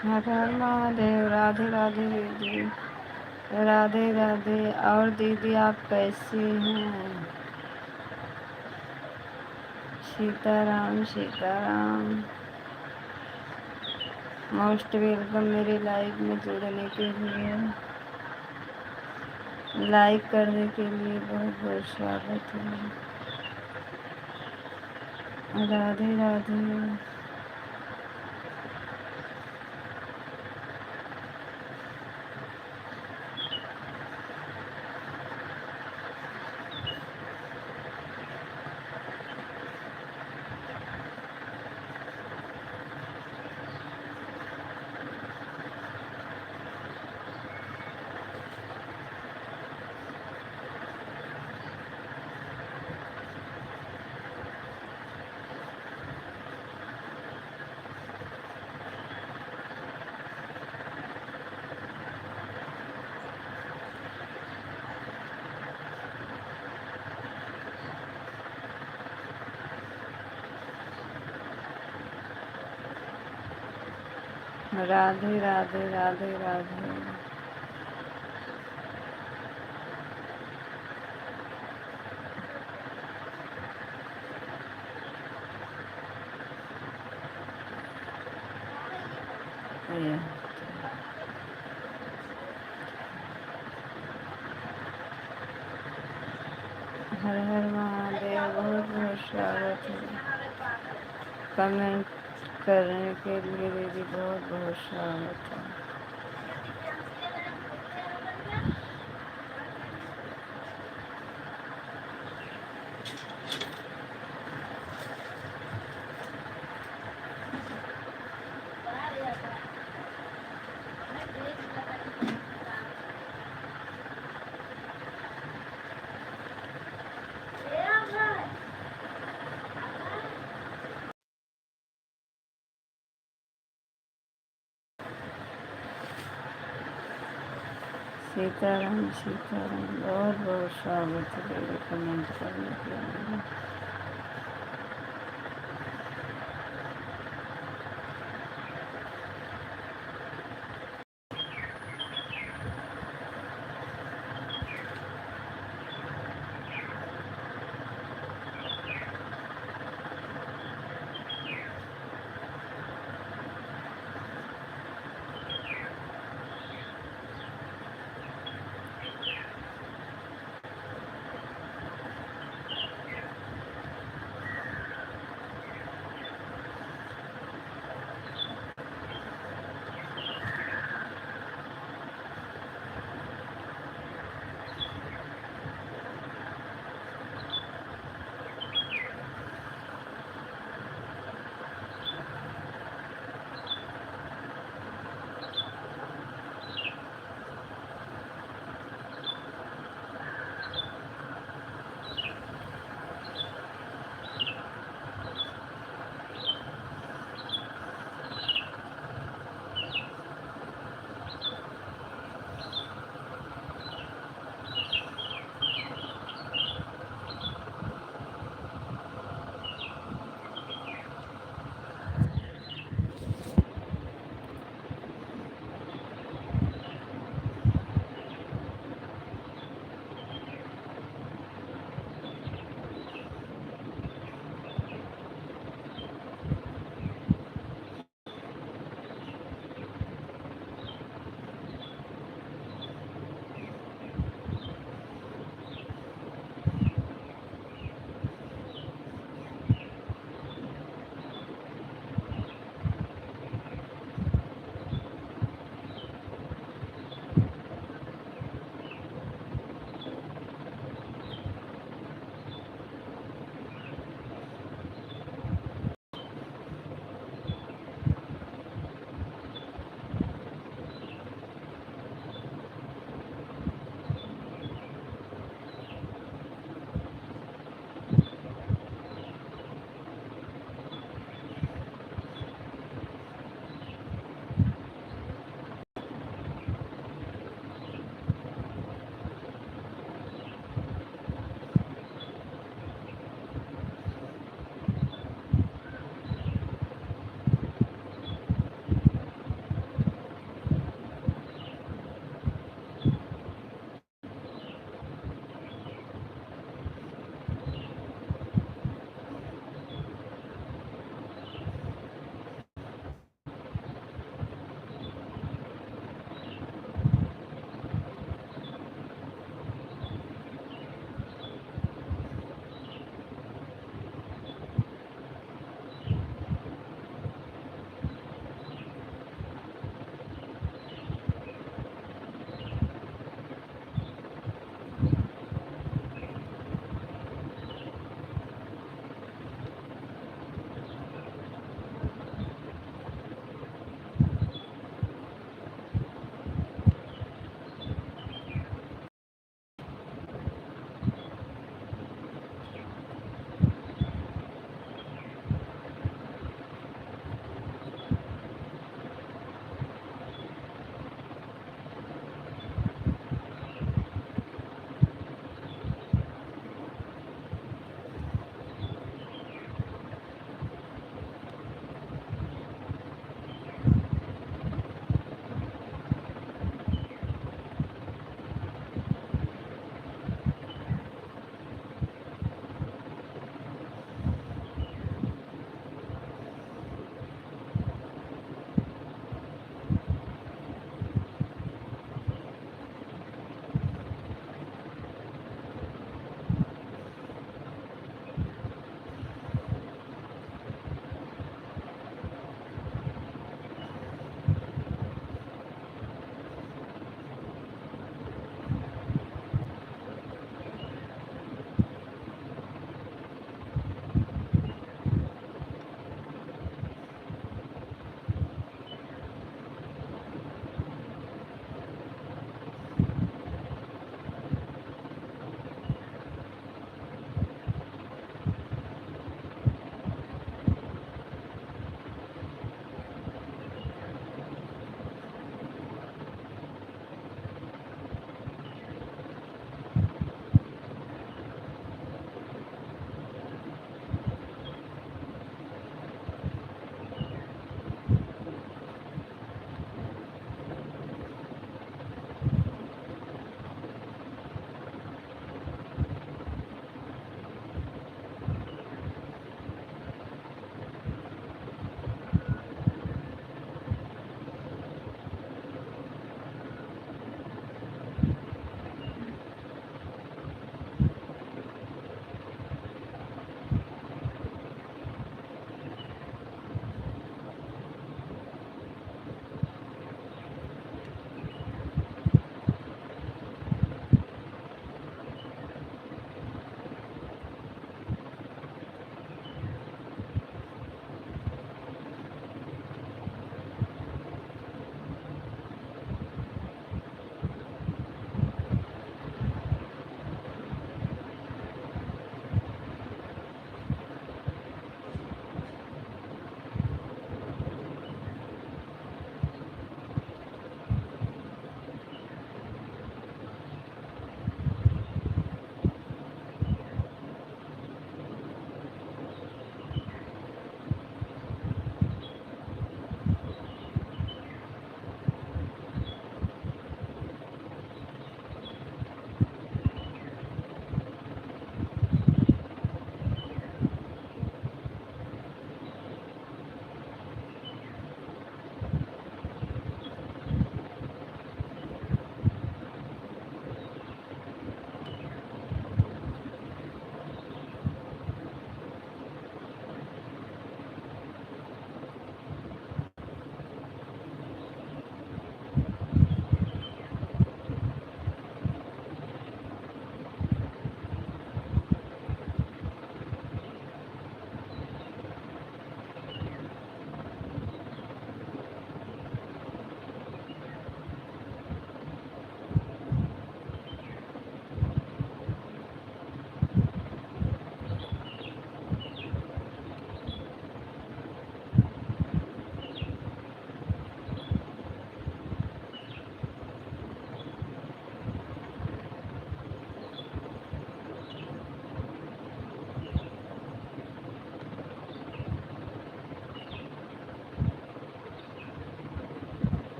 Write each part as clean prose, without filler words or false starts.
हर हर महादेव। राधे राधे दीदी। राधे राधे। और दीदी आप कैसी हैं? सीताराम सीताराम। मोस्ट वेलकम मेरे लाइव में जुड़ने के लिए। लाइक करने के लिए बहुत बहुत स्वागत है। राधे राधे। राधे राधे। राधे राधे। ये हर हर महादेव। बहुत बहुत स्वागत है। कमेंट करने के लिए दीदी बहुत बहुत स्वागत है। सीताराम सीताराम। बहुत बहुत स्वागत है दीदी कमेंट करने के लिए।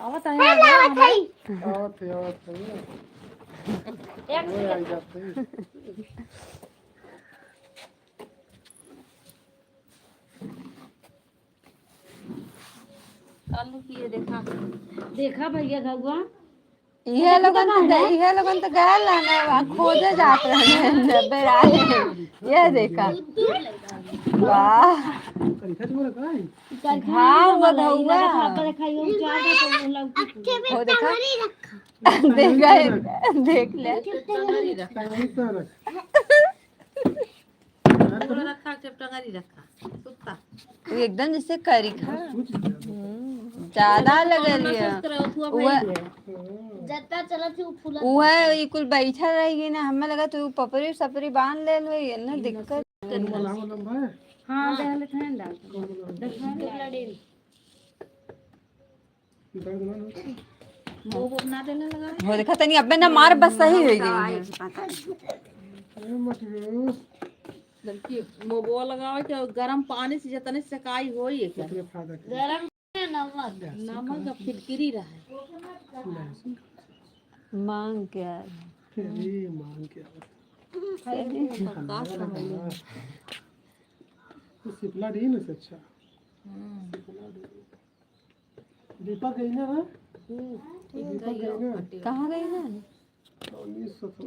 आवत है हमारे आवत वो आई जाते हैं। आलू की ये देखा भैया घगुआ यह लोगन तो गए ना खोजे जाते हैं बेराए। यह देखा वाह हाँ वो धौआ वो देखा देख ले रखा टंगरी रखा सुता एकदम जैसे करी खा ज्यादा लगल वह कुल बैठा रहेगी ना हमें लगा तू पपरी सपरी बांध ले लो ये ना दिक्कत हाँ देहले थे ना वो ना देने लगा वो देखा तनी अबे ना मार बस सही हो गई लड़की मोबो लगावे के गरम पानी से जतने सकाई होई है गरम नमक फिटकिरी रहा मांग क्या सिपला डी ना अच्छा दीपक गई ना कहाँ गई ना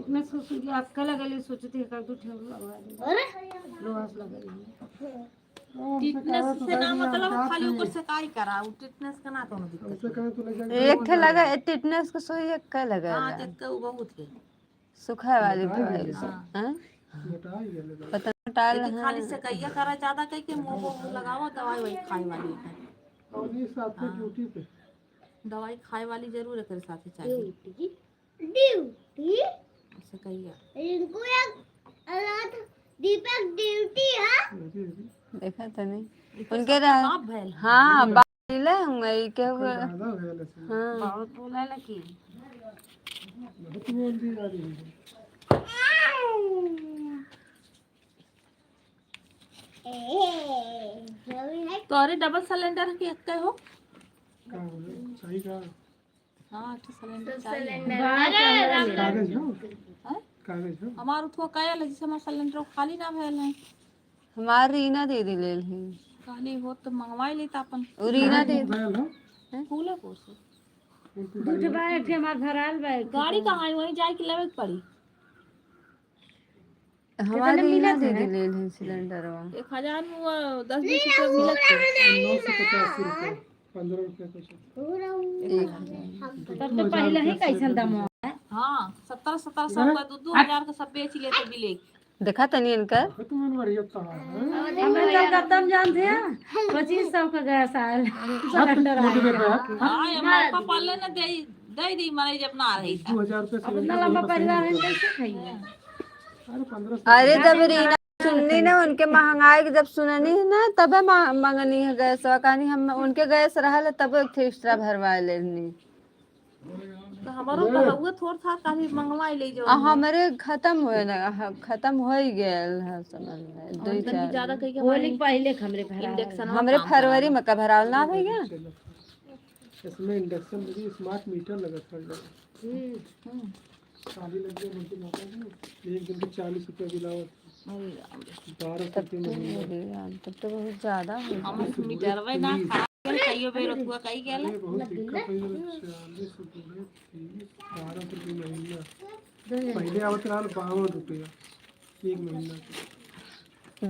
मैं सोचू कि आपका लगल सोचते हैं कर दो ठेव लगा दे अरे लोहास लगल टिटनेस से ना मतलब खाली ऊपर से काई करा टिटनेस का ना कोनो दिक्कत एक थे लगा टिटनेस को सोई एक का लगा हां एक का बहुत के सुखा वाली हां पता टाल खाली से कईया करा ज्यादा कई के मुंह लगावा दवाई वही खाई वाली और ये साथ में ड्यूटी पे दवाई खाए वाली जरूर है तेरे साथ चाहिए ड्यूटी ऐसे कहिया इनको एक रात दीपक ड्यूटी है देखा तो नहीं उनके हाँ बाले होंगे क्या हुआ हाँ बहुत बोला ना कि बहुत बोल दी जा रही है तो अरे डबल सिलेंडर के एक हो सही कहा हां सिलेंडर चाहिए कागज हो कागज हो हमार उठवा काया ले जैसे हमार सिलेंडर खाली ना भेल है हमार रीना दीदी ले ली खाली हो तो मंगवाई लेता अपन रीना दीदी फूले पोसे दूध बाए थे हमार भराल बा गाड़ी कहां है वहीं जाए के लेवे पड़ी हमारी रीना दीदी ले ली सिलेंडर 1000 में वो 10-20 रुपए मिलत है 985 रुपए 15 रुपए कुछ तब तो पहले ही कैसन दाम है हां 1700 का 2000 का सब बेच लेते बिले देखा तनी इनका तुम बढ़िया था हमें तो खत्म जानते हैं 2500 का गैस आयल सिलेंडर हां हमारे पापा ले ना दे दी मारे जब ना रही 2000 रुपए अब इतना लंबा परिवार है कैसे खाइए अरे जब रीना सुननी ना उनके महंगाई जब सुननी है ना तब मंगनी है गैस कहानी हम उनके गैस रहा तब एक्स्ट्रा भरवा लेनी तो हमारो तो हुआ थोड़ा था काफी मंगवाई ले जो हमारे खत्म होए ना खत्म हो ही गेल है समझ में 2-4 ज्यादा कई के होली पहले हमरे इंडक्शन हमरे फरवरी में का भराल ना हो गया इसमें इंडक्शन भी स्मार्ट मीटर लगा था खाली लग गया मुझे माता जी एक दिन के 40 रुपए बिलावत 12 रुपए महीना तब तो बहुत ज्यादा हम मीटर वे ना कहियो बेरो हुआ कई गेल बहुत दिक्कत है 40 रुपए 12 रुपए महीना पहले आवत रहा 52 रुपया एक महीना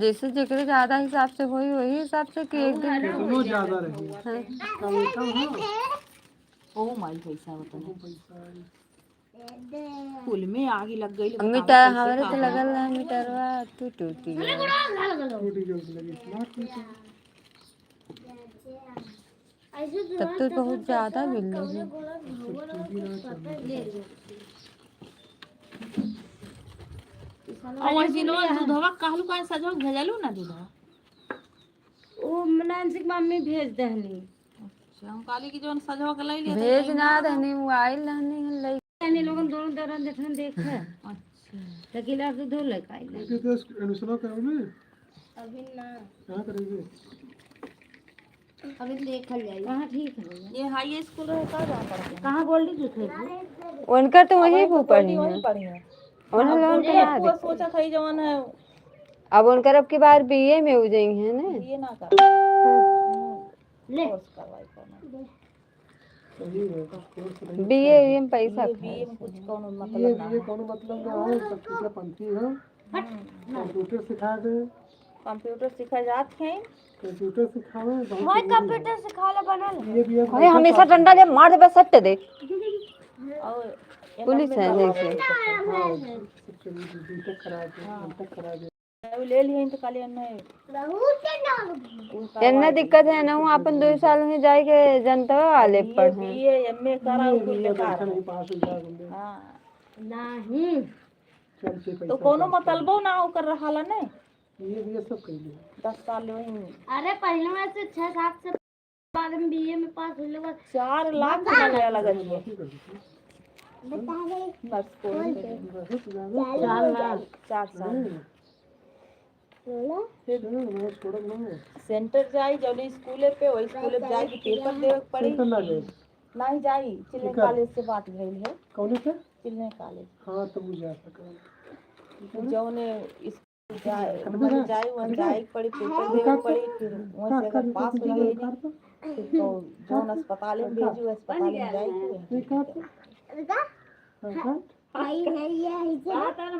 जैसे जिक्र ज्यादा हिसाब से होई वही हिसाब से कि एक दिन तो ज्यादा रही ओ माय पैसा होता है पैसा फूल में आगे लग गई मीटर हमारे तो लगल है मीटरवा टूटी तब तो बहुत ज्यादा बिल है और जिनो दूधवा कहलू काहे सजो भेजलू ना दूधवा ओ मनांसिक मम्मी भेज देहनी अच्छा हम काली की जोन सजवा के लई ले भेज ना देनी मोबाइल रहनी लई ने लोगन दोनों दरन देखन देख अच्छा तो गिलास दूध ले खाई ले तो एडमिशन करोगे अभी ना क्या करेंगे अभी देखल जाएगी। कहाँ ठीक है ये हाई स्कूल है कहाँ जा पढ़ते हैं कहाँ गोल्डी दिखे उनका तो वहीं तो पढ़ी वही है। पढ़ी है उन्हें लोन के ना वो सोचा था जवन है अब उनकर अब की बार बीए में हो जाई है ना। ये ना कर ले कोर्स करवाई करना सही है कोर्स नहीं बीए में पैसा ये बीए में कुछ कौन ये मतलब ना ये कौन मतलब ना है सब चीजें पंथी है कंप्यूटर सिखा दे कंप्यूटर सिखा जाते हैं कंप्यूटर सिखावे बहुत भाई कंप्यूटर सिखाला बना ले ये अरे हमेशा डंडा ले मार दे बस सट्टे दे। और पुलिस है जैसे बीटेक करा दे एमटेक करा दे ले लिए तो काले नहीं बहुत ना इतना दिक्कत है ना अपन 2 साल में जाए के जनता वाले पढ़े बीए एमए करा ये कुल ये बेकार बैठा नहीं पास हो जाए बंदे हां नहीं चलते पैसा तो कोनो मतलबो ना हो कर रहा ला नहीं ये सब कर ले 10 साल वही अरे पहले में से 6-7 से बाद में बीए में पास होने के बाद 4 लाख का लगा लगा दिए बाकी कर दे बता दे बस कोई बहुत ज्यादा 4 साल मैं छोड़ नहीं सेंटर जाई जब स्कूल पे वही स्कूल पे जाई पेपर देवे के पड़ी सेंटर ना गए नहीं जाई चिल्ले कॉलेज से बात भइल है कौन से चिल्ले कॉलेज हाँ तो वो जा सका जौने स्कूल जाए वहाँ जाए वहाँ जाए पड़ी पेपर देवे के पड़ी फिर वहाँ से अगर पास हो गई फिर तो जौन अस्पताल में भेजू अस्पताल में जाए आई है ये इसे 4 साल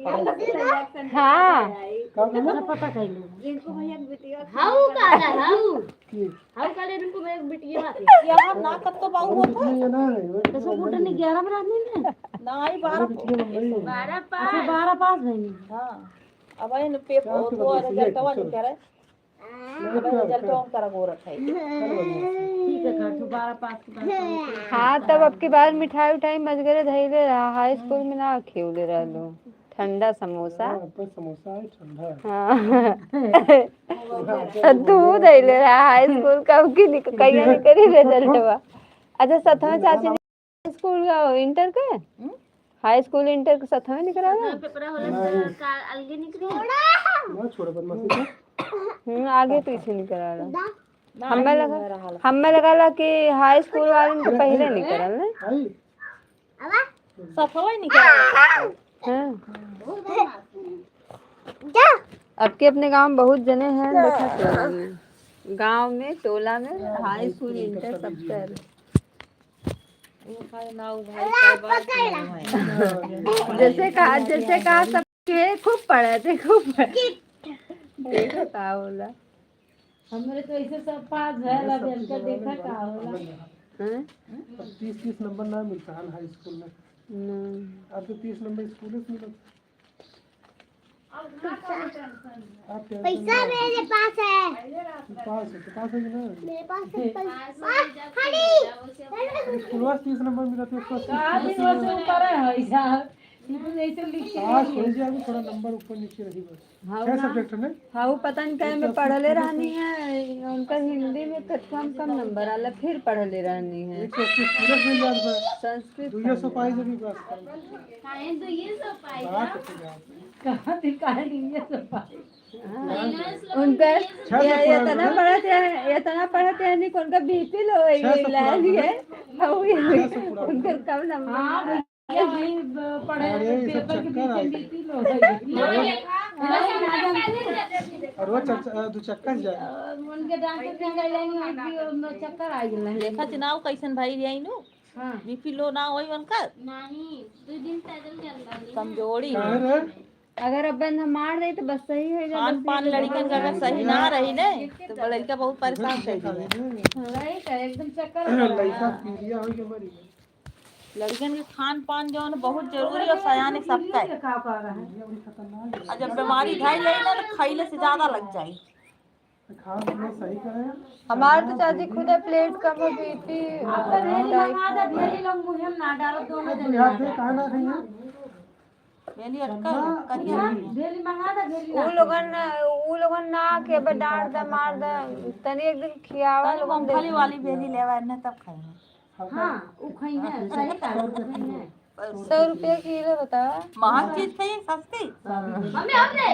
पढ़े हाँ पता कर लो हाउ काला हाउ काले इनको मैं एक बिटिया बात है यहाँ ना कब तो बाऊ होता ये ना है दसो फुट ने 11 बरात नहीं ना ही 12 12 पास भई हाँ अब है न पेपर तो रिजल्ट वा नहीं करे अब रिजल्ट ऑन करा गोरख है ठीक है घर तो 12 पास के बाद हाँ तब अब की बार मिठाई उठाई मजगरे धैले रहा हाई स्कूल में ना खेवले रहलो ठंडा समोसा पर समोसा है ठंडा है हाँ तू धैले रहा हाई स्कूल का की कहिया निकली रिजल्ट हुआ। अच्छा सतवा चाची ने स्कूल का इंटर का हाई स्कूल इंटर का सतवा निकला पेपर होला का अलगे निकले ना छोड़ बदमाशी कर आगे पीछे निकला रहा हमें लगा कि हाई स्कूल वाले ने पहले निकल ना आई सफवा ही नहीं करा हाँ अब के अपने गांव में बहुत जने हैं देखा तो गांव में टोला में हाई स्कूल इंटर सब कर जैसे कहा सब के खूब पढ़े थे खूब देखा का बोला हमरे तो ऐसे सब पास है लब हमका देखा का होला हैं 30 नंबर ना मिलता है हाई स्कूल में अब तो 30 नंबर स्कूल में मिलता पैसा मेरे पास है पास है ना मेरे पास है पैसा स्कूल में 30 नंबर मिला तो उसको पास हो जाए थोड़ा नंबर ऊपर नीचे रही बस क्या सब्जेक्ट में हाँ वो पता नहीं कहीं में पढ़ले रहनी है उनका हिंदी में तो कम नंबर आला फिर पढ़ले रहनी है 180 पूरा मिल जाता है संस्कृत 200 पाई जब भी बस काहे तो ये सब पाई बात हो जाए कहां दिखाई ये सब पाई उनका इतना पढ़ते हैं नहीं उनका बीपी लो इलाज है उनका कम नंबर पढ़े पेपर के बीच लो और वो दो चक्कर जाए उनके डॉक्टर के गइलानी चक्कर आ गेल देखा चुनाव कैसन भाई रही नु हां बीपी लो ना होई उनका नहीं 2 दिन पैदल चल रही कमजोरी अगर अब बंद मार दे तो बस सही है खान पान लड़कन का अगर सही ना रही ने तो लड़का बहुत परेशान कर दिया सही कर एकदम चक्कर लड़का पीलिया हो के मरी लड़कन के खान पान जो है बहुत जरूरी और सयाने सबका है का पा रहा है बड़ी खतरनाक और जब बीमारी धाई जाए ना तो खइले से ज्यादा लग जाए खान पीना सही करें हमारे तो चाची खुद प्लेट कम हो बीपी आधा ढेरी लोग मुझे ना डालो दोनों जन याद दे कहां ना खइया बेली अटका करिया ढेरी मंगा दे ढेरी उ लोगन ना के डांट दे मार दे तनी एक दिन खियावा लोग मूंगफली वाली बेली लेवा ने तब खाएंगे हां उ खई है सही का खई है 100 रुपया किलो बता महंग चीज खाइए सस्ती मम्मी हमने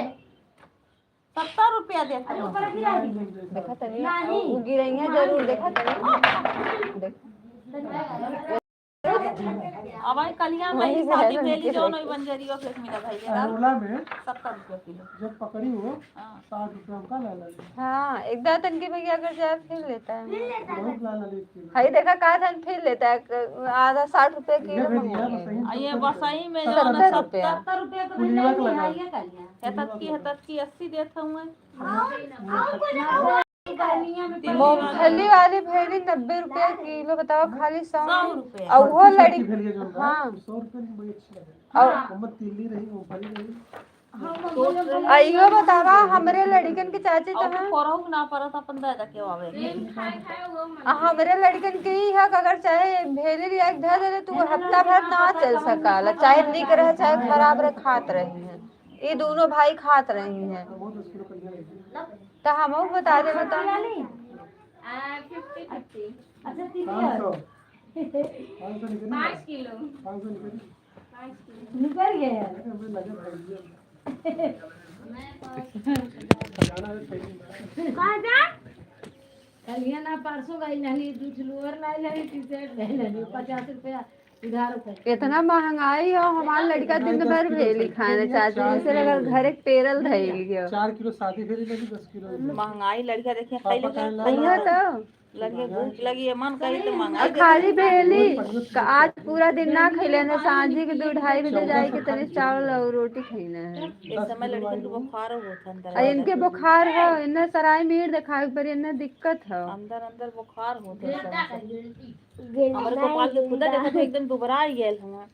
70 रुपया देता हूँ। देखा तनी उ गिरई है जरूर देखा तनी देख अब आई कलिया में शादी भेली जो नहीं बंजरियो के मिला भाई जरा अरोला में 70 रुपया किलो। जब पकड़ी हो 60 रुपया का ला ला हाँ एक दांत तन की भैया अगर जाए फिर लेता है बहुत ला ला लेती हाई देखा कहा था फिर लेता है आधा 60 रुपए किलो मंगवाएगा। ये बसाई में जो 70 रुपया 70 रुपया तो पुलिया का लगा हतत की 80 देता हूँ मैं। मूंगफली वाली भेड़ी 90 रुपया किलो बताओ खाली 100 100 रुपया। और वो लड़ी भेड़िया जो हाँ 100 रुपये की बड़ी अच्छी लगे और मोहम्मद तिल्ली रही मूंगफली रही अयो बतावा हमरे लड़कन की चाची तो और है परहु ना परत अपन दादा के आवे हमरे लड़कन के ही है अगर चाहे भेले भी एक धर दे तू हफ्ता भर ना चल सकाला चाहे निक रहे चाहे खराब रहे खात रही हैं ये दोनों भाई खात रही हैं बहुत 10 किलो कलिया लगी तो हम बता दे बताओ 500 500 निकली 5 किलो 500 निकली निकल गया हमें लगे भाई कलिया ना परसों गई नहीं दूध लोअर लाई नहीं टी शर्ट लाई नहीं 50 रुपया उधार रुपया इतना महंगाई हो हमारा लड़का दिन भर भेली खाने चाची से अगर घर एक पेरल धैली हो 4 किलो शादी भेड़ी लगी 10 किलो महंगाई लड़का देखिए पापा पहले भैया तो लगे भूख लगी है मन कही तो और महंगाई खाली भेली आज पूरा दिन ना खैले ना सांझी के 2-2:30 बजे जाए के तनी चावल और रोटी खैना है इस समय लड़की को बुखार हो था अंदर और इनके बुखार हो इन्हें सराय मीर दिखाए पर इन्हें दिक्कत हो अंदर अंदर बुखार होते हमारे को पाल के खुदा देखा तो एकदम दुबरा गेल हम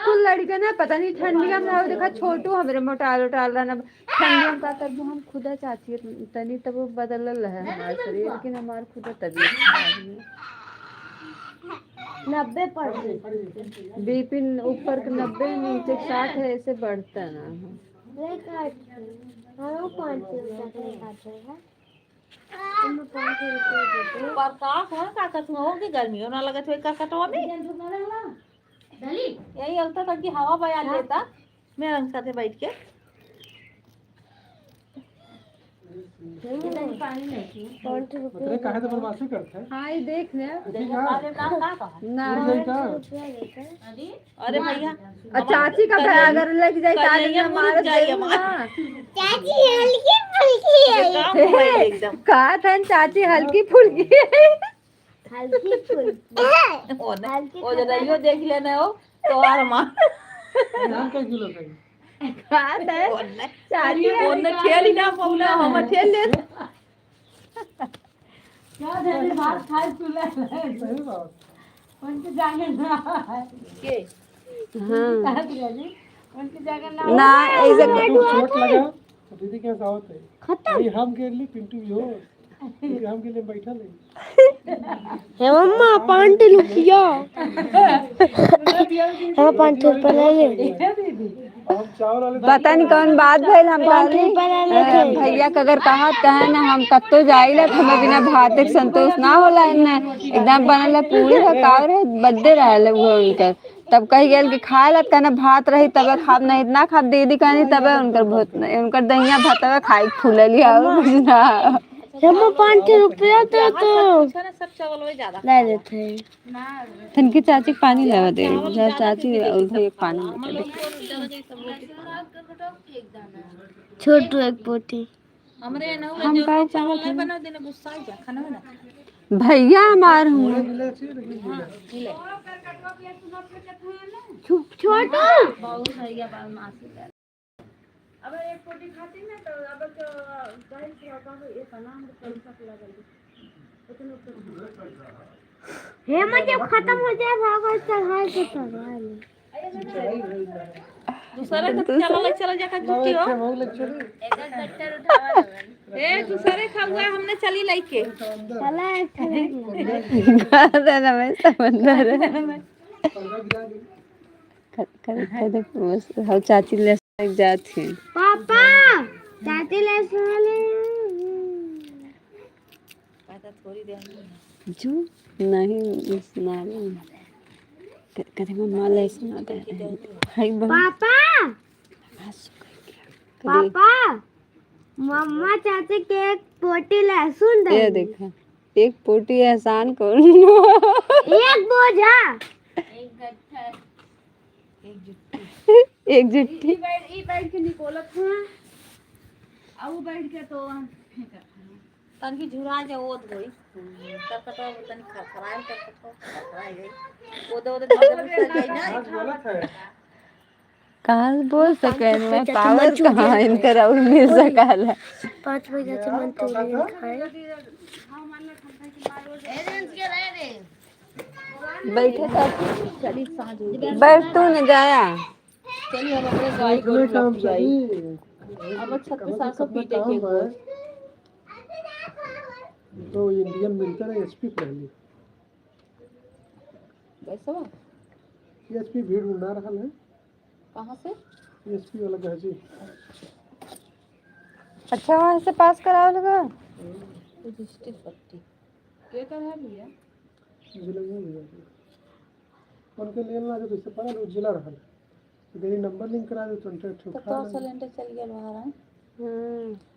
कुल लड़के ना पता नहीं ठंडिया में हो देखा छोटू हमरे मोटाल उटाल रहा ठंडिया में का करबो हम खुदा चाची तनी तब वो बदलल है हमारे शरीर लेकिन हमार खुदा तबीयत खराब है 90% बीपी ऊपर के 90 नीचे 60 है ऐसे बढ़ता ना पर का है का कसम हो कि गर्मी ना लगत है का कटवा में यही अलता तक की हवा बया लेता मैं रंग साथे बैठ के मतलब काहे तो बदमाशी करते हैं हाँ ये देख ले अरे ना का कहा ना अरे भैया चाची का भाई अगर लग जाए कलिया ताले मुड़ मार जाए दे हमारा। ना काम हो गई एकदम कहा था चाची हल्की फुल्की है ओ जरा देख लेना हो तो आर मां नाम का किलो सही कहा था चाची ओने ठेली ना पौला हम ठेल ले क्या धरे भात खाए चूल्हा सही बात उनके जागे ना के हाँ उनके जागे ना ना ऐसे चोट लगा तो दीदी के साथ है ये हम के लिए पिंटू भी हो ये हम के लिए बैठा नहीं हे मम्मा 5 रुपया हाँ 5 रुपया ले हम चावल वाले पता नहीं कौन बात भइल हम कहली भैया के अगर कहा कहे ना हम कत्तो जाइला तो हमें बिना भात के संतोष ना होला इन्ने एकदम बनल पूरी रकाव रहे बद्दे रहले वो उनकर तब कही गेल कि खाए ला कहना भात रही तब खाब नहीं इतना खाब दीदी कहनी तब उनकर बहुत उनकर दहिया भातवा खाई फूलली और कुछ ना मम्मा 5 रुपया तो सब चावल वही ज्यादा ले लेते हैं तनकी चाची पानी लेवा दे जरा चाची और भैया पानी लेके छोटू एक पोटी हमरे ना हम काहे चावल नहीं बना देने गुस्सा जा खाना में ना भैया हमार हूँ मिले चाहिए लेकिन छोटू बहुत सही है बाल मासी अब एक पोटी खाती ना तो अब तो गाइस का एक नाम पैसा लगल हे मैं जब खत्म हो जाए भागो चढ़ा के चढ़ा ले दूसरे को चला जा का छुट्टी हो हम लोग चले ए दूसरे खाऊंगा हमने चली लाइके चला गाना में समंदर कर हम चाची ले जाती पापा चाची ले सुन पता थोड़ी देर जो नहीं सुना कदे मम्मा ले सुना दे हाय पापा पापा मम्मा चाहते कि एक पोटी लहसुन ये दे देखा, एक पोटी एहसान कौन एक बोझा एक जुट्टी। बैठ के निकोलत है अब वो बैठ के तो तनकी झुरा जे ओत गई करकटो तनी खराई करकटो खराई गई ओदे ओदे धर गई ना आज गलत है। कहाँ से बोल सके मैं, पावर कहाँ है इनका और मिल सका है। 5 बजे से मंचूरियन खाए बैठे था, चली सांझ हो बैठ तू न जाया। चली हम अपने गाय को देखने काम जाई चली। अब 36 पीटे के गोश तो इंडियन मिलता है एचपी पहले। कैसे बा एचपी भीड़ उड़ा रहा है। कहां से एचपी वाला गहजी अच्छा वहाँ से पास कराओ लगा। रजिस्ट्री पट्टी के कर है लिया जिला में लिया उनके लिए ना जो इससे पहले जिला रहा यदि नंबर लिंक करा दे तो तो सिलेंडर चल गया बाहर है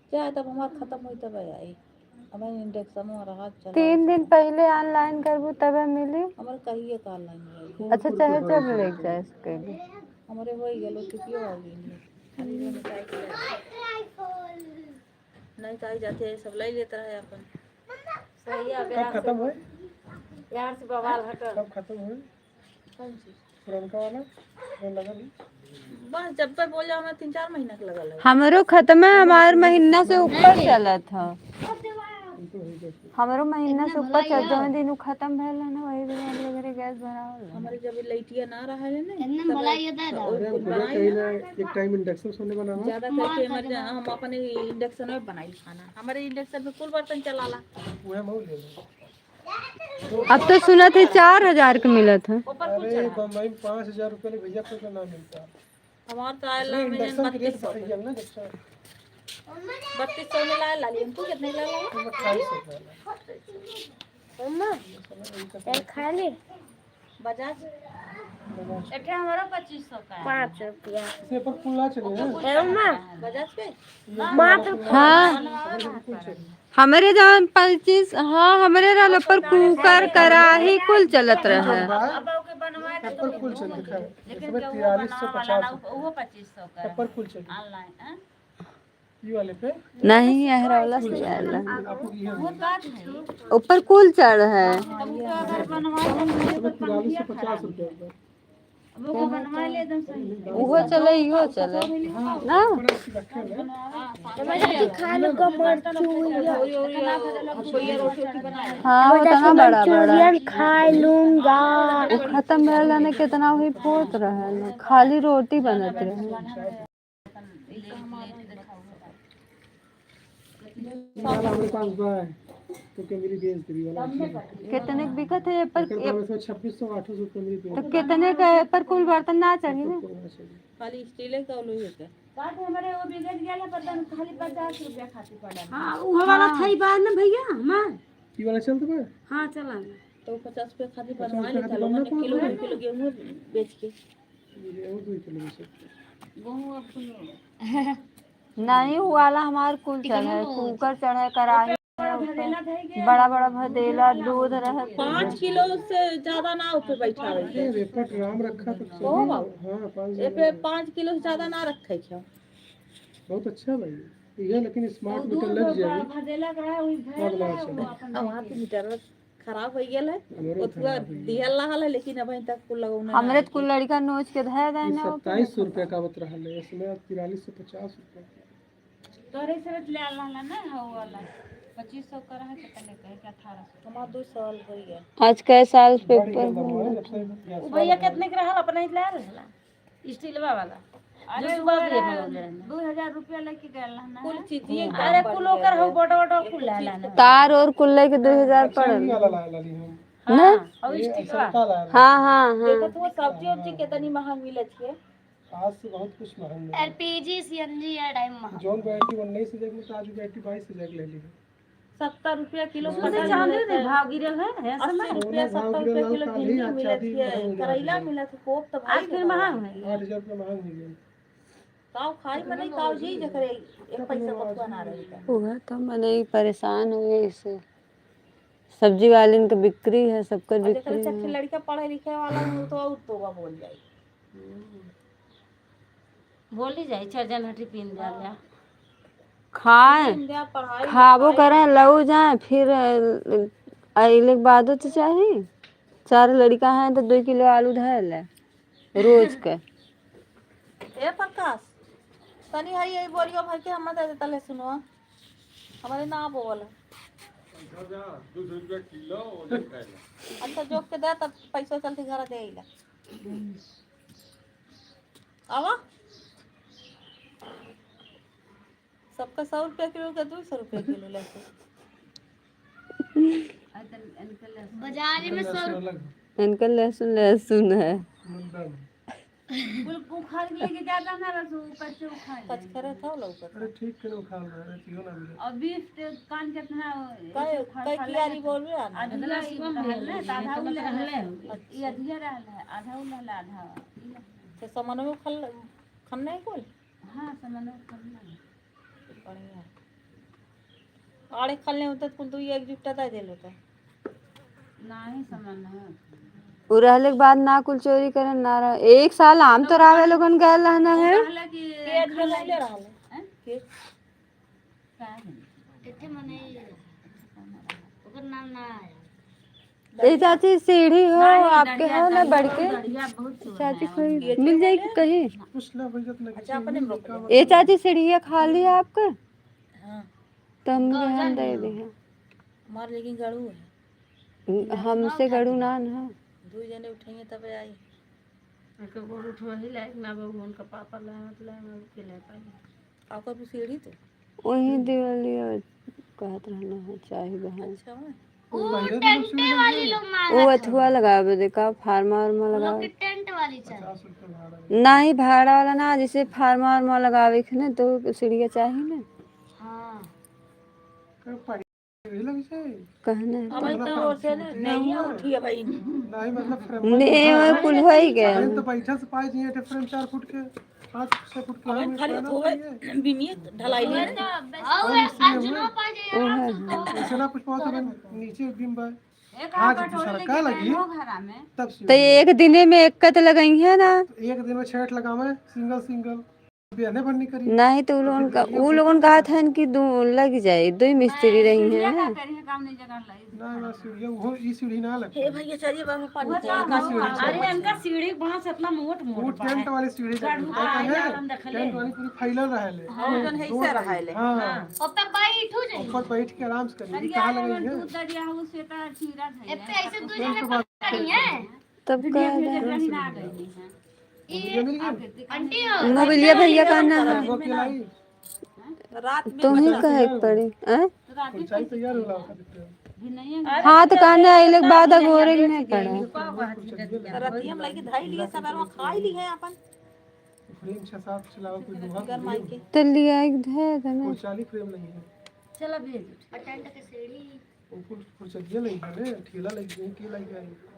क्या तब हमार खत्म होई तब आई हमें इंडक्शन में रहा चला 3 दिन पहले ऑनलाइन करबू तबे मिली। हमर कहिए का ऑनलाइन अच्छा चाहे जब ले जाए सके। हमरे होई गेलो टिपियो आ गई नहीं काई जाते सब ले लेता है अपन सही है कब खत्म हुए यार से बवाल हट कब खत्म हुए कौन चीज पुरनका वाला वो लगा ली बस जब तक बोल जाओ मैं 3-4 महीना का लगा हमरो खत्म है, हमार महीना से ऊपर चला था। हमरो महीना से ऊपर चल जो दिन खत्म भेल है ना वही दिन वगैरह गैस भरावल। हमारे जब लइटिया ना रहा है ना भला ये दादा एक टाइम इंडक्शन सोने बना हुआ ज्यादा करके हमारे हम अपने इंडक्शन में बनाई खाना हमारे इंडक्शन में कुल बर्तन चलाला वो है मऊ ले लो। अब तो सुना थे 4000 का मिला था। अरे बम्बई में 5000 रुपये ले भैया को ना मिलता हमार तो आयल में इंडक्शन के रेट 3200 बढ़ गया ना जब से 3200 में लाया लाली हमको कितने लाया 2800 रुपये मम्मा चल खा ले बजाज एक हमारा 2500 का है 5 रुपया इसे पर पुल्ला चले हैं मम्मा बजाज पे मात्र हाँ हमारे जहाँ 25 हाँ हमारे रहल पर कुकर कराही कुल चलत रहे। अब के बनवाए तो पर कुल चल दिखा लेकिन इसमें के वो 4350 वो 2500 का है पर कुल चल ऑनलाइन ये वाले पे नहीं अहरौला से आला आपको ये वो बात है ऊपर कुल चढ़ है। तुमको अगर बनवाए तो 4350 रुपये वो बनवा ले एकदम सही उहो चले इहो चले ना। खा लो कमर हाँ उतना बड़ा बड़ा मंचूरियन खा लूंगा वो खत्म भेल है ना कितना हुई पोत रहे ना खाली रोटी बनत रहे। हमारे पास बाय तो कैमरी बेच दी वाला कितने बिकत है पर 2600 800 रुपये मेरी तो कितने का पर कुल बर्तन ना चढ़ी ना। खाली स्टील का लोहे का साथ हमारे वो बिगड़ गया बर्तन खाली 50 रुपया खाती पड़ा हाँ वो वाला थई बार ना भैया मां ये वाला चलता है हाँ चला तो 50 रुपया खाती बनवा ले चलो मैंने किलो गेहूं बेच के ये और 2 किलो से गेहूं अब नहीं वो वाला हमार कुल चढ़े कुकर चढ़े कराही बड़ा बड़ा भदेला दूध रहे 5 किलो से ज्यादा ना ऊपर बैठा है रेपट राम रखा तो ओ बाबू हां 5 ए पे 5 किलो से ज्यादा ना रखे क्या बहुत अच्छा भाई ये लेकिन स्मार्ट मीटर लग जाएगी भदेला का है वही भैया अगला चलो अब वहां पे मीटर खराब हो गेल है ओतवा दिहल रहल है लेकिन अभी तक कुल लगौना हमरे तो कुल लड़का नोच के धै देना 2700 रुपये का बत रहा है इसमें 4350 रुपये तोरे से ले आला ना हो वाला 2500 का है कितने का है कि 1800 हमार 2 साल हो गया आज कई साल पेपर वो भैया कितने के रहल अपना ही ले रहला स्टील वाला अरे 2000 रुपया लेके गए ना कुल चीज़ें अरे कुल ओकर हो बड़ा बड़ा कुल ले लाना तार और कुल्ले के 2000 पड़ल वाला ला ली हम ना। और स्टील वाला का ला हाँ हाँ हाँ देखो तो सब्जी उब्जी कितनी महंग मिले छे आज से बहुत कुछ महंग है एलपीजी सीएनजी या टाइम जोन बैटरी 19 से जग में तो आज बैटरी 22 से जग ले ली 70 रुपया किलो चांदी दे भाव गिरल है 80 रुपया 70 रुपया किलो भिंडी मिले छे करेला मिले छे कोप तो आज फिर महंग है 8000 रुपये महंग हो गया काव खाई मने काव जी जकरे एक पैसा पकवा ना रही था। हुआ तो मैंने परेशान हो गई इससे। सब्जी वाले इनका बिक्री है, सबका और जकरे बिक्री चक्के है। लड़का पढ़े लिखे वाला हो तो और तोबा बोल जाई। बोली जाए चर्जन हटी पीन जाला खाए इंडिया पढ़ाई खाबो करें लऊ जाए फिर अइले के बादो तो चाहिए। 4 लड़का हैं तो 2 किलो आलू धर ले रोज के। ए प्रकाश तनी हई यही बोलियो भर के हम दे देता ले सुनो हमारे ना बोल। अच्छा जोक के दे तब पैसा चलते घर दे आइला आवा सबका 100 रुपया किलो का 200 रुपया किलो लेते। बाजार में 100 इनका लहसुन लहसुन है। कुल उखाड़ लेके जाता ना रसू पच्चे उखाड़ कच करे था लौका अरे ठीक करो खा रहा है पियो ना मिले। और बीफ कान कितना कई कियारी बोल रहे हैं आधा कम रहले त आधा उले रहले ई अधिया रहले आधा उले आधा तो सामान में खन नहीं कोल। हां सामान करना बढ़िया आड़े खलने होते कुल तू एक जुटा दे देलो तो नहीं सामान है उ रहले के बाद ना कुल चोरी करन ना रह। 1 साल आम तो रावे लोगन गए रहना है। कहला कि पेट में ले रहल हैं के का है इतने मने ओकर नाम ना आया। ए चाची सीढ़ी हो आपके हो ना बढ़ के बढ़िया बहुत चाची कोई मिल जाएगी कहीं। कुछ ना भैया तो अच्छा अपने में रोक ए चाची सीढ़िया खाली है आपका हां तो हम ध्यान दे दी है। मार लेकिन गड़ू है हमसे गड़ू नान है। 2 जने उठाएंगे तब आई एक गोड़ उठवा ही लायक ना बाबू उनका पापा लाए मतलब के ले पाई आपका भी सीढ़ी तो वही दिवाली कहत रहना है चाहिए बहन। अच्छा है पहले तो टेंट वाली लोग मांग वो अथुआ लगावे देखा फार्मा वार्मा लोग लगावे की टेंट वाली चाहिए। 50 रुपये भाड़ा नहीं भाड़ा वाला ना जैसे फार्मा वार्मा लगावे के ना तो सीढ़िया चाहिए ना हां कर पाई लग से कहने अब तो और से नहीं उठी है भाई नहीं मतलब फ्रेम नहीं वो कुल हो ही गया। तो बैठा से पाई दिए थे फ्रेम 4 फुट के 5-6 फुट के हम खाली होवे बिमिए ढलाई ले और अर्जुनो पा जाए ऐसे ना कुछ बहुत नीचे बीम बा एक आज कटोरी दूसरा लेके का लगी हो घरा में तब तो एक दिने में एक कत लगाई है ना। एक दिन में 6 लगावे सिंगल बहने बननी करी नहीं तो वो लोगन कहा था कि लग जाए 2 मिस्त्री रही है ना। करिए काम नहीं जगह लाई ना सीढ़ी वो ई सीढ़ी ना लग हे भैया चलिए बाबू पानी अरे इनका सीढ़ी बांस इतना मोट वो मोट टेंट वाली सीढ़ी टेंट वाली पूरी फैलल रहले जन है से रहा है हां ओपे बैठो जाए ऊपर बैठ के आराम से करी कहां लगी है दूध दरिया हो से का चीरा है पे ऐसे दो जने करी है तब कह दे ना गई है ये मिल गई आंटी मोबिलिया भैया कहना है वो के लाई रात में तुम ही कहे पड़ी हैं। चाय तैयार होला सकते भी नहीं है हाँ तो कहने आइले के बाद अगोरे के नहीं पड़ा। रात हम लगी धाई लिए सब में खाई ली है अपन फ्रेम 6-7 चलाओ कोई दुआ गरमाई के तो लिया एक धे तुम्हें कोई 40 फ्रेम नहीं है चलो भेज टेंट के सीढ़ी ऊपर चलिए नहीं है ठेला लगी है की लगी है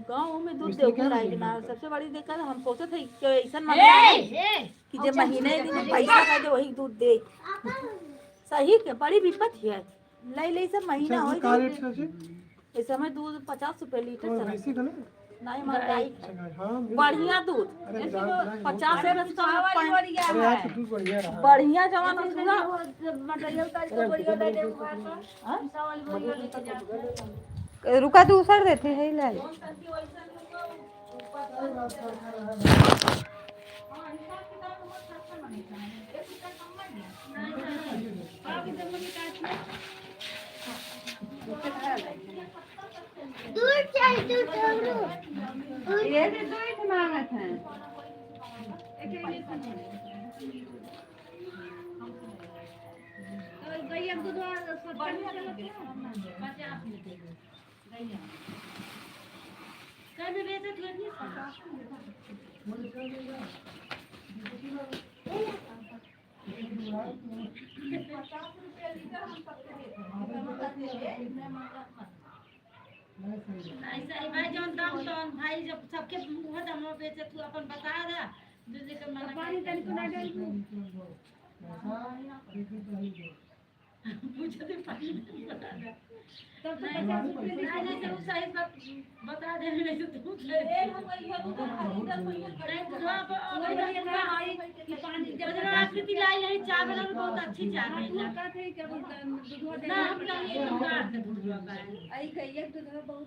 गांव में दूध दे के लाई ना सबसे बड़ी दिक्कत हम सोचे थे कि ऐसा मत कि जे महीने दिन पैसा का दे वही दूध दे सही के बड़ी विपत है ले ले सब महीना हो का रेट से इस समय दूध 50 रुपए लीटर और चला वैसे का ना नहीं महंगाई हां बढ़िया दूध अरे 50 रुपए तो अरे आज तो दूध बढ़िया रहा बढ़िया जमाना पूरा मटेरियल का जो बढ़िया दे दे हां सवाल बढ़िया लेके जा रुका दूसर देते है ले दूर चाहिए दूर ये भी तो ही मांगत है। गैया दूध बढ़िया चलती है 50 में दे दो गैया कभी बेचे थे नहीं 50 भाई जौन दाम तो भाई जब सबके मुंह दाम बेचे तू अपन बता दे दूसरे के मना मुझे तो पानी नहीं बता दे तब तो ऐसे वो सही बात बता दे नहीं तो तू पानी जब आकृति लाई है चाय बना बहुत अच्छी चाय है ना हम लोग ये काट दे दूध आई कहिए दूध बहुत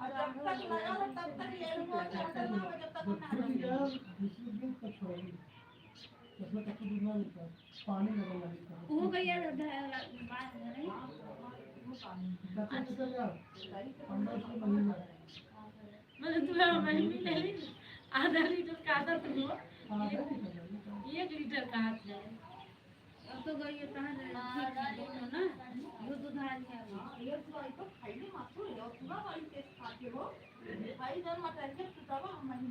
पानी लगेगा वो भैया मतलब तुम्हारा महीने नहीं आधा लीटर का आधा तुम 1 लीटर का हाथ है अब तो गई है कहाँ ना वो दूध आ गया ये तो तो खाइले मात्र है और पूरा वाली टेस्ट खाते हो भाई जन मत करके तब हम नहीं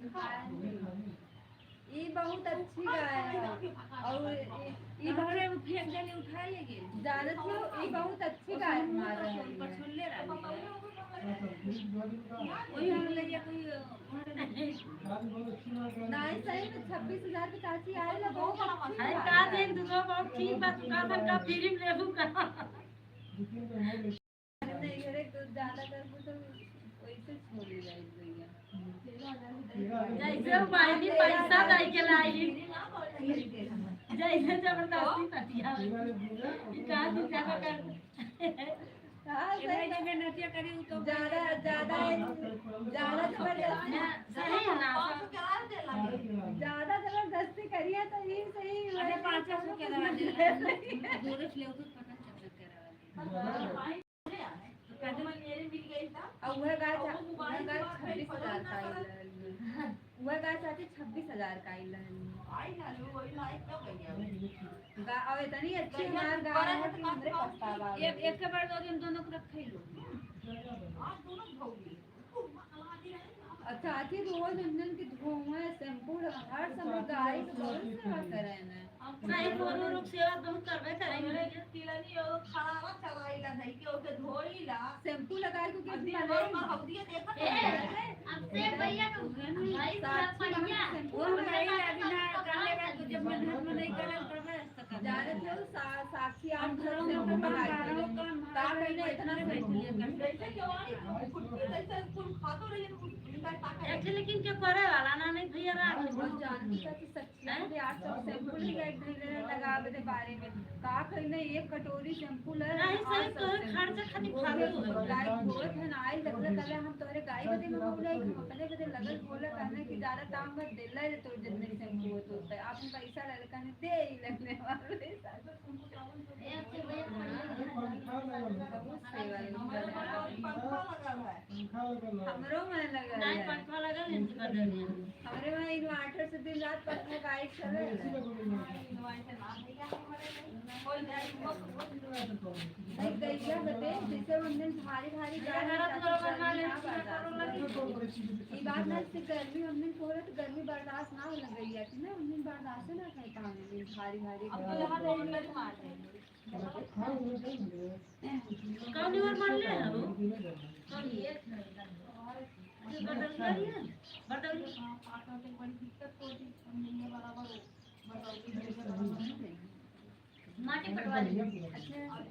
ये बहुत अच्छी गाय है और ये घरे में फेंक देने उठा लेंगे ज्यादा तो ये बहुत अच्छी गाय हमारा है छोड़ ले रहा वही हम ले गया कोई नहीं सही में 26,000 की चाची आए ना बहुत अच्छी अरे का दिन दूध बहुत ठीक बात का मन का फिल्म लेबू का नहीं घरे दूध ज्यादा कर तो वैसे छोड़ी जाए भैया जैसे मायनी पैसा दे के लाई जैसे जबरदस्ती पटिया का तू क्या कर सही में नटिया करी तो ज्यादा ज्यादा जबरदस्ती सही है ना ज्यादा जबरदस्ती करिए तो ये सही अरे 500 के दवा दे दूर से ले तो पता चल कहते मैं मेरे मिल गई था और वह गाय 26,000 का वह गाय चाची 26,000 का आई ना लो वही लाइक क्यों गई गाय और इतनी अच्छी हमार गाय है कि हमरे पछतावा एक के बार 2 दिन दोनों को रखे लो आप दोनों धोगी अच्छा आती रोज इंजन की धुआं शैम्पू हर समय गाय की बहुत सेवा करे ना नहीं कोनो रोग सेवा बहुत करबे करेंगे तिलनी और खाना चलाईला नहीं कि ओके धोईला शैम्पू लगा के किस दिन बने भर हौदिया देखत अब से भैया का भाई बढ़िया वो हमारे अभी ना काले का जब मैं घर में नहीं करल करबे जाने थे साक्षी आप घर से मंगाई का कहने इतना जैसे क्यों कुत्ती जैसे तुम खातो रही लेकिन क्या करे वाला ना नहीं भैया रात बहुत जानती था कि सच्ची में 800 शैम्पू लगावे के बारे में का कहने एक कटोरी शैम्पू ले नहीं सही तो खर्चा खातिर फालतू है गाय बहुत है ना आई लगले कले हम तोरे गाय के में बोले अपने के लगल बोले कहने कि ज्यादा दाम मत दे ले तो जितने शैम्पू हो तो आपन पैसा ले कहने दे ही लगने वाले हमरो में लगा नहीं पंखा लगा नहीं कर देनी हमरे में इन्वर्टर से दिन रात पंखा गाय चले नहीं गैया बते जैसे उनने भारी भारी गाय ये बात ना से गर्मी उनने कोरे तो गर्मी बर्दाश्त ना हो गैया कि ना उनने बर्दाश्त ना कर पाने भारी भारी कौन और मान ले हो कौन ये बदल करिए बदल माटी पटवा ली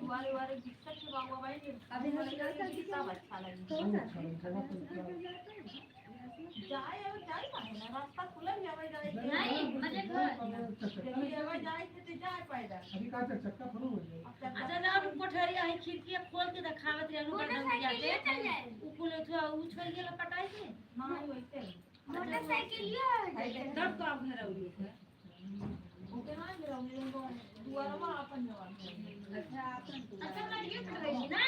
दुआरे वाले दिक्कत के बाबू भाई अभी हम क्या करते सब अच्छा लगे जाए अब जाए ना रास्ता खुला है अब जाए नहीं मजे घर अब जाए तो जाए पैदा अभी का चक्का फुल हो जाए अच्छा ना हम कोठरी आई खिड़की खोल के दिखावत रहनु बदल जाके ऊपर उठा उछल गेला पटाई से नहीं वैसे मोटरसाइकिल तब तो आप घर आओगे ओके ना मेरा दुआरा में अपन जवान अच्छा अपन अच्छा मैं ये कर रही ना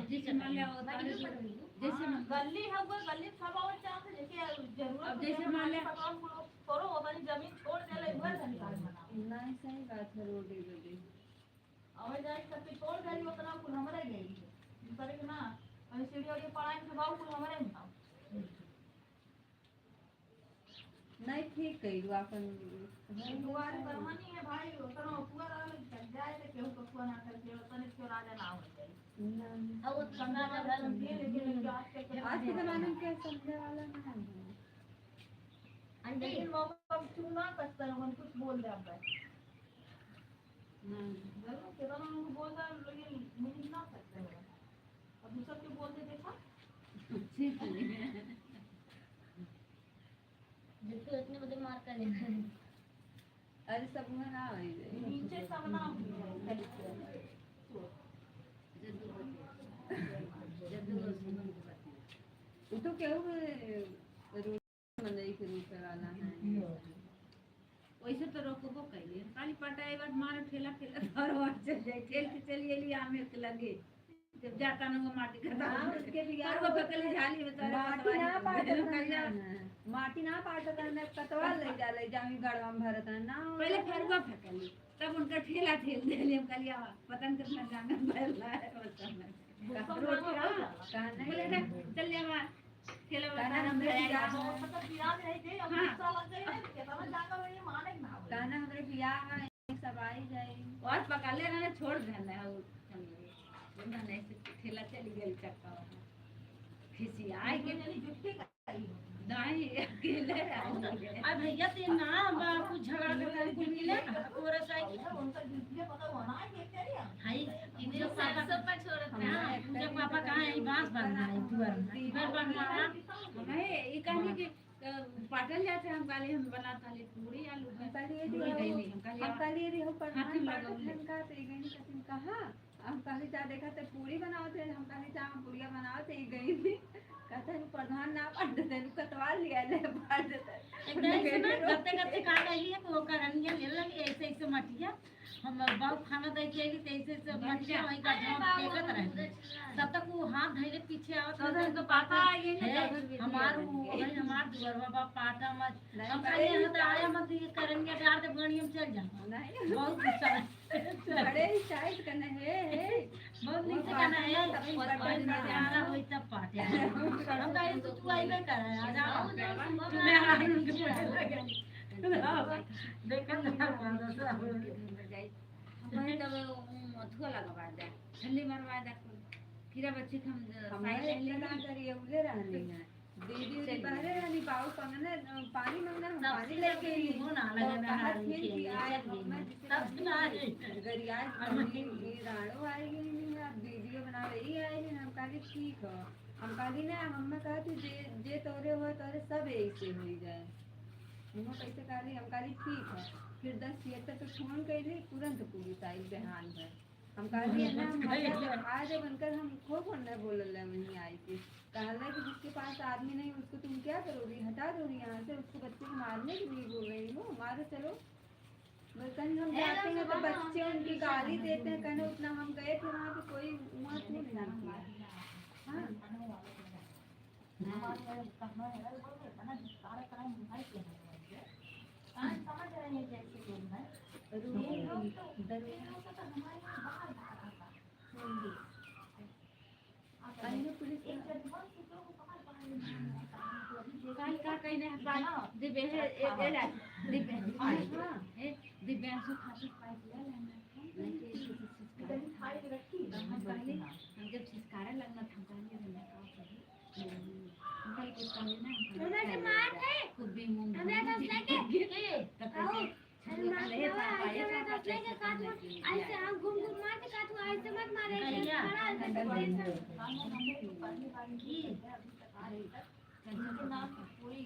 जैसे मान लिया जैसे गली है वो गली सब और चांस जैसे जरूरत अब जैसे मान लिया करो अपनी जमीन छोड़ दे ले घर निकाल बना नहीं सही बात है रोटी रोटी और जाए सब छोड़ दे उतना कुल हमरे गई करे कि ना और सीढ़ी और पढ़ाई के बाबू कुल हमरे में नहीं ठीक कही अपन दुआर करवानी है भाई उतना पूरा जाए तो केहू को ना करके उतने क्यों राजा ना हो जाए अब वो कमरा जगह लेकिन आज के आज के जमाने में क्या समझने वाला ना है लेकिन मौका चुना सकता है कुछ बोल बोल दे अब जरूर कितना उनको बोल दे लेकिन मिल ना सकते हैं अब दूसरा क्यों बोल दे देखा जिसको इतने बड़े मार कर लेना अरे सब में ना आई नीचे सब ना वो तो क्या हुआ मंदिर के रूप वाला है वैसे तो रोकबो कइले खाली पटाई बार मार ठेला ठेला और चल जाए ठेल के चलिए ली आमे के लगे जब जाता न वो माटी का उसके भी और वो पकली झाली में तारे माटी ना पाटत माटी ना पाटत न कतवा ले जाले जामी गड़वा में भरत ना पहले फरवा फेंकली तब उनका ठेला ठेल देले हम कलिया पतन कितना जाना भरला है बोले ना चल ले मार ठेला वाला हम मतलब बिना नहीं दे अब दूसरा लग गए कितना जाकर वो ये माने ना कहना हमरे बियाह है सब आई जाए और पका ले ना छोड़ देना है वो नहीं से ठेला चली गई चक्का खिसी आई के जुट्टी का नहीं अकेले आ भैया ते ना कुछ झगड़ा कर कुछ मिले पूरा साइकिल उनका जुट्टी पता होना है क्या रे हाय इन्हें सब पर छोड़त ना जब पापा कहां है बांस बांधना है तुअर घर बांधना हमें ये कहने कि पाटल जाते हम काले हम बनाता ले पूरी आलू हम काली रे हो पर हम का ते गई कथिन कहा हम काली जा देखा ते पूरी बनाओ थे हम काली जा पूरिया बनाओ थे गई थी कहते हैं प्रधान ना पढ़ देते कतवा लिया ले पढ़ देते एकदम से गत्ते गत्ते काट रही है वो करनिया ले लगे ऐसे ऐसे मटिया हम बाबू खाना दे के ऐसे ऐसे मटिया वही का फेंकत रहे तब तक वो हाथ धइले पीछे आवत तो पापा ये हमार दुअरवा बाप पाटा मत हम खाली यहाँ तो आया मत ये करनिया डाल दे गणी हम चल जा नहीं बहुत गुस्सा बड़े साइड करना है बहुत नीचे करना है तब जाना होई तब पाटे हम कहे तो तू आई में कर आ जा मैं आ रही देखन ना दूसरा हमें तब अथुआ लगवा दे ठंडी मरवा दे फिर बच्चे हम हमारे इतना करिए उले रहनी है दीदी बाहर रहनी पाऊ पंगने पानी मंगना पानी लेके हो ना लगे ना तब ना गरिया ये राणो आएगी नहीं अब वीडियो बना रही आएगी हम कहा ठीक है हम कहा ना हम कहा थी जे तोरे हो तोरे सब ऐसे हो जाए हम कैसे कहा हम कहा ठीक है फिर 10 थिएटर पे फोन कर तुरंत पूरी साइड बेहान है हम कहा ना आज बनकर हम खूब नहीं बोल रहे वहीं आई थी कहा कि जिसके पास आदमी नहीं उसको तुम क्या करोगी हटा दोगी यहाँ से उसको बच्चे को मारने के लिए बोल रही हो मारो चलो कहीं हम जाते हैं तो बच्चे उनकी गाली देते हैं कहने उतना हम गए थे वहाँ पे कोई मत नहीं किया समझ रहे हैं कैसे बोलना है काल का कहने दिबे है एला दिबे है दिव्यांशु खातिर पाइप ले लेना खाई रखी हम पहले हम जब छिसकारा लगना था पहले हमने कहा कल कुछ कहले ना हमरा मार है खुद भी मुंह हमरा दस लेके तब कैसे ले पापा के काट ऐसे हम घूम घूम मार के काटू ऐसे मत मारे खड़ा पूरी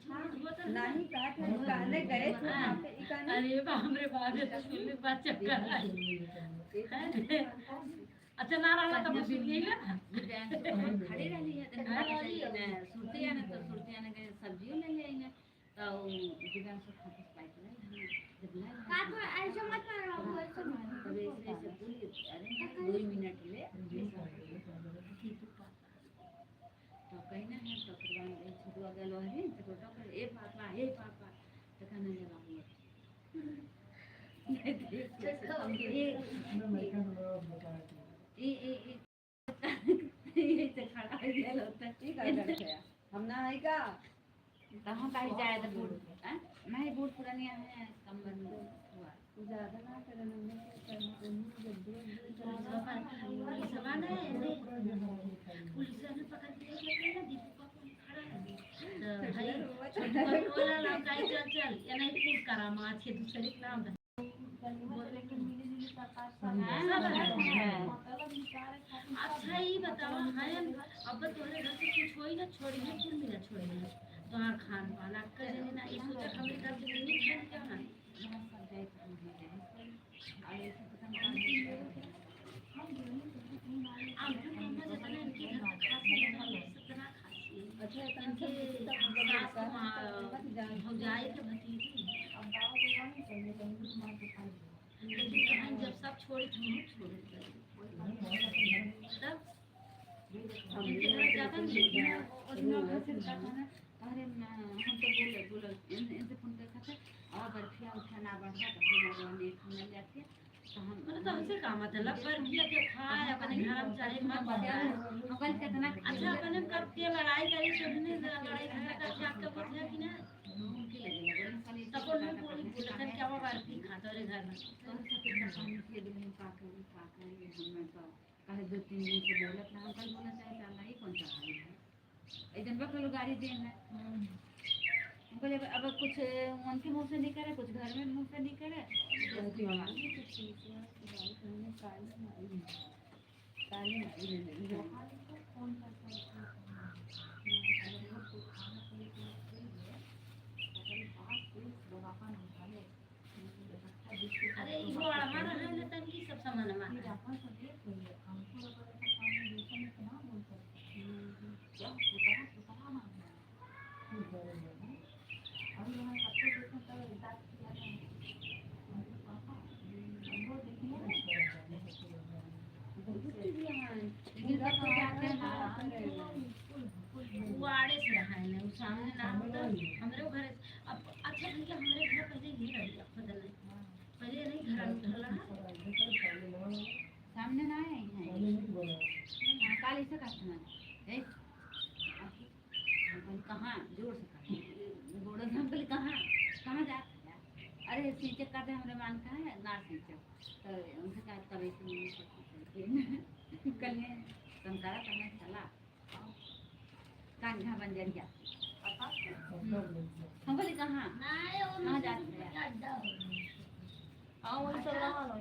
मैंने नहीं काट कहने गए थे अरे हमरे बात है तो सुन ले बात चक्कर अच्छा ना रहा तब सुन लिया खड़ी रही है तो सुरतिया ने के सब्जी ले ले ने तो दिवान से खाते पाइप ले काट ऐसे मत मारो ऐसे मारो तब ऐसे बोली अरे 2 मिनट ले तो कहीं ना है तो कुर्बान दे छुआ गलो है तो डॉक्टर ए पापा तो कहने लगा ये से खड़ा हो गया होता ठीक है हम ना है का तो हम कहीं जाए तो बूढ़ मैं बूढ़ पुरानी है कम बंद हुआ ज्यादा ना करना सवाल है पुलिस ने पकड़ लिया ना दीपू का खड़ा बोला ना जाई चल चल या नहीं पूछ करा माँ के दूसरे के नाम है अच्छा ही बताओ है अब तोरे घर से कुछ होई ना छोड़ी ना कुल मिला छोड़ी ना तो खान पान कर ना इस वजह हमें घर से नहीं खान क्या ना भौजाई के भतीजी लेकिन कहानी जब सब छोड़ी तो हम छोड़ तब इनके घर जाता नहीं अरे हम तो बोले इनसे फोन कर खाते और बर्फिया उठा ना बढ़ा तो लोगों ने खाने लेते तो हम तो हमसे काम मतलब बर्फिया के खाए अपने घर में चाहे मत बनाए हम कल कितना अच्छा अपने कब के लड़ाई करी तो ने लड़ाई झगड़ा कर जात का पूछा कि ना तब उन्होंने पूरी बोलते क्या वो बर्फी खाता रे घर में तो सब के दिन का हम तो कहे 2-3 दिन से बोलत ना हम कल बोला चाहे चल नहीं कौन सा एकदम बकलो गाड़ी देना बोले अब कुछ उनके मुंह से नहीं करे कुछ घर में मुंह से नहीं करे अरे वो हमारा है ना तन की सब सामान मार वाड़े से है ना सामने ना होता हमरे घर अब अच्छा भैया हमरे घर पहले ये रही बदल पहले नहीं घर ढला सामने ना है काल ऐसे काटना है कहाँ जोर से काटे बोलो हम बोले कहाँ जा अरे सींचे काटे हमारे मान का है ना सींचे तो उनसे कहा तब ऐसे कल संकारा करना चला कान्हा बंजरिया हम बोले कहाँ जाते हैं हाँ वही चल रहा है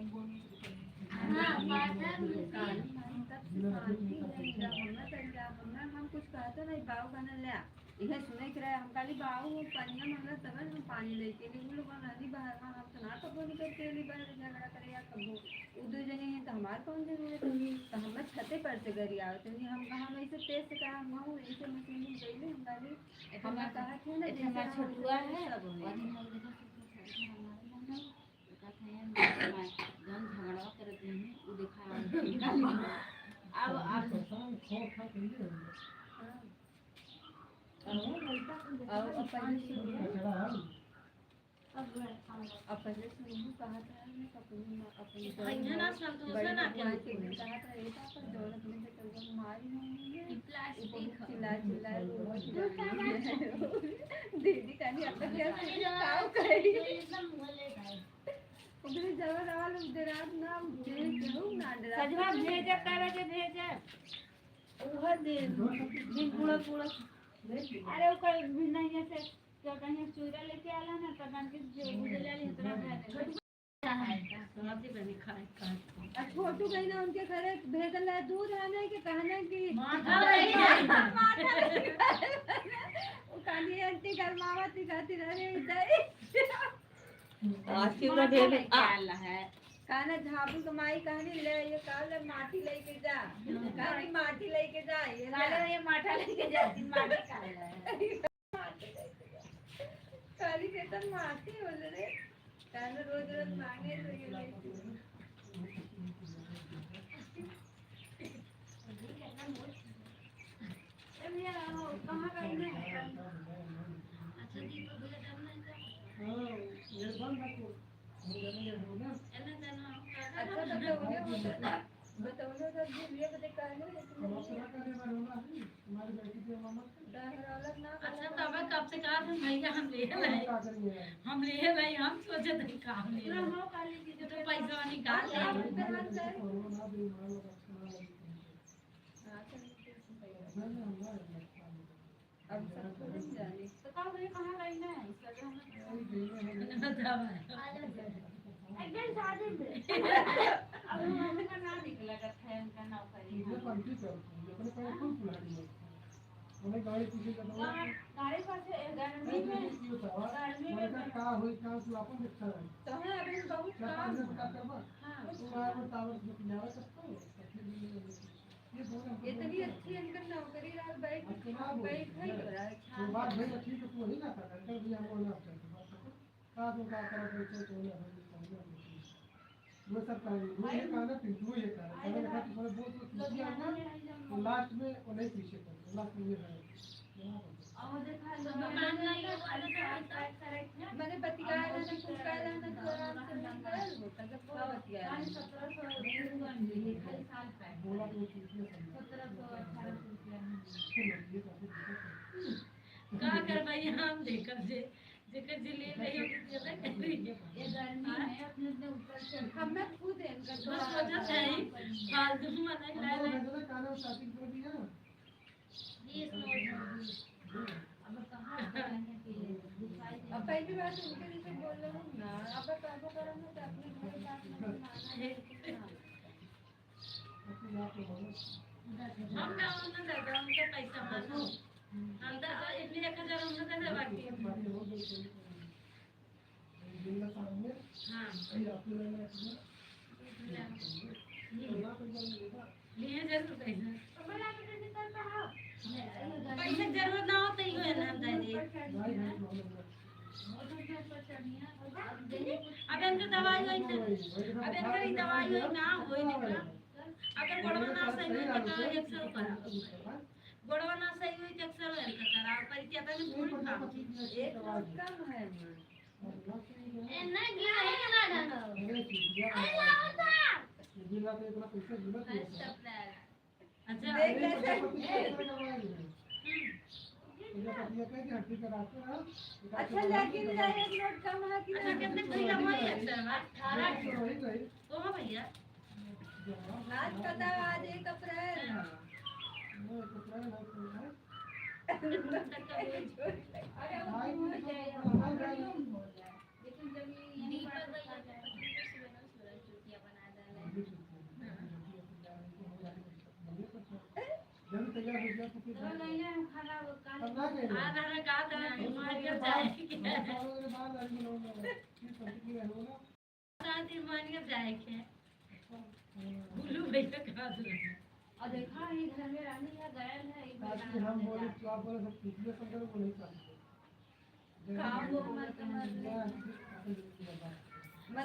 हम कुछ कहते नहीं बाऊ बना ले इहे सुने के रहे हम खाली बाऊ पनिया मंगला तब हम पानी लेके लिए वो लोग नदी बाहर में हम तो ना कबो निकल के लिए बाहर झगड़ा करे या कबो वो दो जने हैं तो हमार कौन जरूरत है तो हम छते पर से गरी आवत नहीं हम कहा हम ऐसे तेज से कहा हम ऐसे मशीन में गईले हम गाली हम कहा थे ना जैसे हमारा छोटुआ है सब है जन झगड़ा करते हैं वो देखा अब पहले से नहीं कहा था अपनी भैया ना संतोष ना क्या कहा था ऐसा पर दौलत में से कल मारी होंगे प्लास्टिक चिल्ला दीदी का नहीं अपन काम करेगी उधर जगह वाला उधर ना कहूं ना डरा सजवा भेजे करे के भेजे उधर दिन पूरा अरे वो कोई भी नहीं है से क्या कहीं चूरा लेके आला ना तब के जो बुझे ले इतना है समाप्ति बनी खाए छोटू गई ना उनके घर भेजल है दूध आने के कहना कि माथा नहीं वो काली आंटी घर मामा दिखाती रहे इधर आज की उम्र भेज आला है कहना झाबू कमाई कहनी ले ये काल माटी लेके जा कहनी माटी लेके जा ये माठा लेके जाती माटी काला है काली के तन माटी बोल रे कहना रोज रोज मांगे तो ये कहाँ गई ना अच्छा दीपक भैया करना है ये बंद रखो एना देना अच्छा बताओगे तो ये बता कहने हमारी बेटी के मामा अच्छा तब कब से कहा था भैया हम ले नहीं हम सोचे थे काम ले लो तो पैसा निकाल ले अब सबको नहीं जाने तो कब ये कहाँ गई ना इसका जो हम एकदम शादी में अब उनका नाम निकला करता है उनका नाम करी ये पंक्ति कर अपने पहले फुल फुलाड़ी में उन्हें गाड़ी पीछे का दो गाड़ी पास गर्मी में मैं का होई का तू अपन देखता है तो है अभी बहुत क्या काम पानी का करबा हाँ तू आए में टावर में जावा सकता है ये दोनों इतनी अच्छी इनका नौकरी रहा बैठ बैठ है तो बात भाई ठीक है तू ही ना कर अंकल भी हमको ना कर का तू का कर बैठे तो ना वो सब कर वो ये कहना पिंटू ये कर मैंने कहा तू थोड़ा बहुत तो लास्ट में वो नहीं पीछे कर लास्ट में ये है और देखा मैंने बतियाया ना तो कहला ना तो आराम से मन कर होता जब वो बतियाया 1700 साल पहले बोला तो ठीक है 1718 का करवाई हम देखब जे जेकर जे ले रही हो कि ज्यादा करी ये गर्मी में अपने ऊपर से हमें खुद इनका तो सोचा चाहिए फालतू मना लाए तो मैंने काना स्टार्टिंग कर दिया अब कहाँ रहने के लिए अब पहली बार उनके जैसे बोल रहे हूँ ना अब काम करो ना तो अपने घर साथ में माना हम का उन्हें दे दो उनका पैसा मानो हम तो इतने 1000 उन्हें दे दे बाकी जिला सामने हां ये आपने लेना लिए जरूर पैसा हमारा तो निकल रहा पैसा जरूरत ना हो तो ही है ना हम दे दे अब इनके दवाई होई तो अब इनके दवाई होई ना होई निकला अगर गोड़वा ना सही हुई तो कहाँ 100 करा गोड़वा ना सही हुई तो 100 इनका करा पर क्या था भूल काम एक रोज कम है ना गिरा है ना डालो जिला पे इतना पैसा जिला पे अच्छा देख कैसे इधर पतिया कह के हट्टी कराते हैं अच्छा लेकिन एक नोट कम है कि अच्छा कितने कोई हमारी अक्सर 18 वही गई तो हाँ भैया आज पता आज 1 अप्रैल वो कपड़ा ना है अरे भाई लेकिन जब ये जब तैयार हो गया तो फिर खाना करना के आधा का था बीमारियां जाए के बाद आज में लोग ये सब की है ना शादी बीमारियां जाए के बुल्लू भैया का दो और देखा ही घर में रानी है गैल है एक ताकि हम बोले तो आप बोले सब पिछले संदर्भ को नहीं चाहिए काम वो मत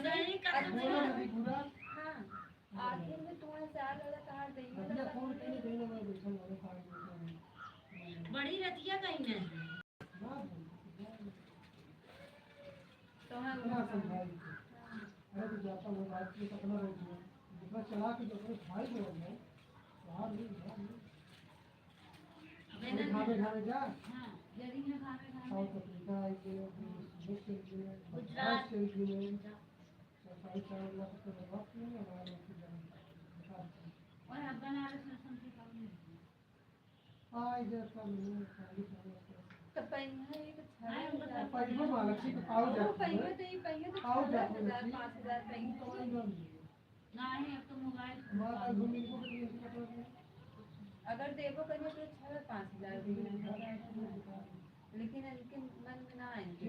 सही का बोला नहीं पूरा हां आखिर में तुम्हारे साल वाला कहां गई अपना फोन पे नहीं देने वाला बैठा वाले फाड़ बड़ी रतिया कहीं नहीं तो हम ना समझाई अरे तो जाता वो रात में अपना रोक दिया जितना चला के जो भाई जो है बाहर नहीं खाने खाने जा हां जरी में खाने साउथ अफ्रीका के गुजरात के सफाई चावल ला के वक्त में हमारे और अब बनारस में संती काम नहीं आई जैसा नहीं खाली खाने तो पहिया एक छाया पहिया महालक्ष्मी के पाव जाते पहिया तो ये पहिया तो पाव जाते 5000 पहिया नहीं अब तो मोबाइल हमारा घूमने को भी नहीं पता अगर देवो करिए तो 5000 लेकिन इनके मन में ना आएंगे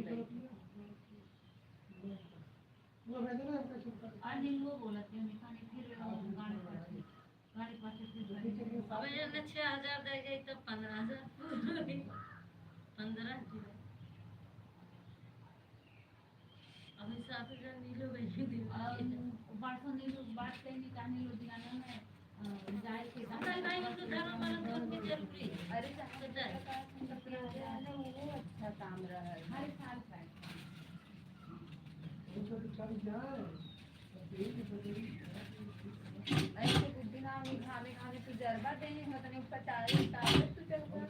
वो भेजे ना अपने शुरू कर और नहीं वो बोलते हैं निकाले फिर गाड़ी पास से अब ये 6000 दे गई तो 15000 15 अभी 7000 नीलो भेज दी बारसों नीलो बात कहीं निकालने लुधियाना में जाए के नहीं वो तो धर्म वाला तो उनकी जरूरी है अरे वो अच्छा काम रहा है हर साल का उनको तो चल जाए ऐसे कुछ दिन हम खाने खाने तो जरबा देने होता नहीं 50 तो चल गया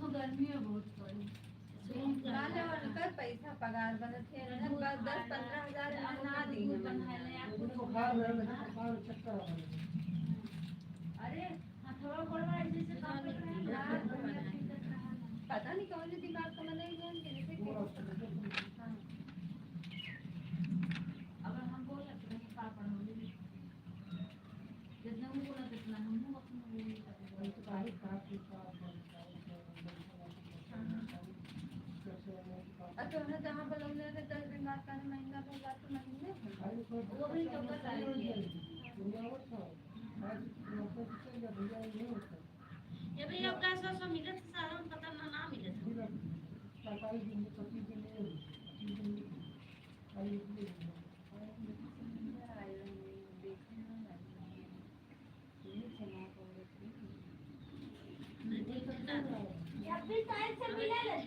तो गर्मी है बहुत पड़ी नाले वाला पैसा पगार बनत है ना 10-15 हजार ना दी उनको खा रहे हैं लेकिन पता चक्कर आ रहा है अरे हाँ थोड़ा बड़ा ऐसे से अपने दिमाग का मतलब ही जान के नहीं हाँ अगर हम बोल सकते हैं कि पापड़ हम जितना वो बोला जितना हम अपने बोल सकते हैं अच्छा हमने जहाँ पर लोग लेते 10 दिन बाद का महीना पर बात तो महीने वो भी 14 तारीख की है ये भी अब कैसा सो मिले तो सारा पता ना मिले